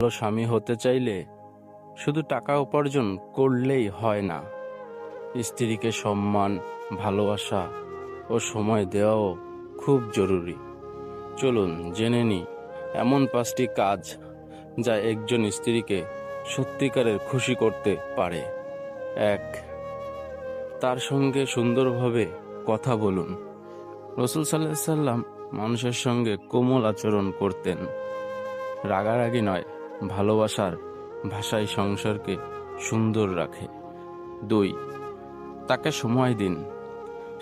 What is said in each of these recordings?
ভালো স্বামী হতে চাইলে শুধু টাকা উপার্জন করলেই হয় না, স্ত্রীকে সম্মান, ভালোবাসা ও সময় দেওয়াও খুব জরুরি। চলুন জেনে নিই এমন 5টি কাজ যা একজন স্ত্রীকে সত্যিকারের খুশি করতে পারে। 1. তার সঙ্গে সুন্দরভাবে কথা বলুন। রাসূল সাল্লাল্লাহু আলাইহি সাল্লাম মানুষের সঙ্গে কোমল আচরণ করতেন। রাগারাগি নয়, ভালোবাসার ভাষায় সংসারকে সুন্দর রাখে। 2. তাকে সময় দিন।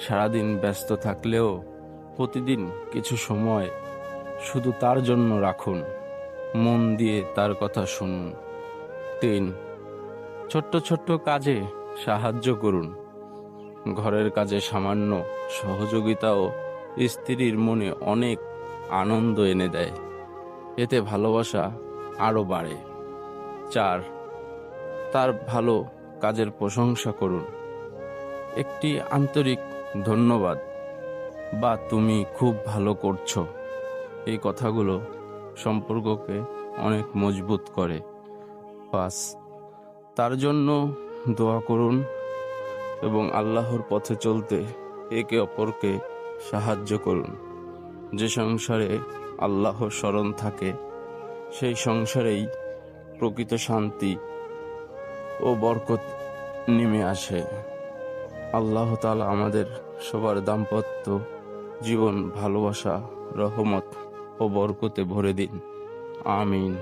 সারাদিন ব্যস্ত থাকলেও প্রতিদিন কিছু সময় শুধু তার জন্য রাখুন। মন দিয়ে তার কথা শুনুন। 3. ছোট্ট ছোট্ট কাজে সাহায্য করুন। ঘরের কাজে সামান্য সহযোগিতাও স্ত্রীর মনে অনেক আনন্দ এনে দেয়। এতে ভালোবাসা আরও বাড়ে। 4. তার ভালো কাজের প্রশংসা করুন। একটি আন্তরিক ধন্যবাদ বা তুমি খুব ভালো করছো, এই কথাগুলো সম্পর্ককে অনেক মজবুত করে। 5. তার জন্য দোয়া করুন এবং আল্লাহর পথে চলতে একে অপরকে সাহায্য করুন। যে সংসারে আল্লাহর স্মরণ থাকে সেই সংসারেই প্রকৃত শান্তি ও বরকত নেমে আসে। আল্লাহ তাআলা আমাদের সবার দাম্পত্য জীবন ভালোবাসা, রহমত ও বরকতে ভরে দিন। আমিন।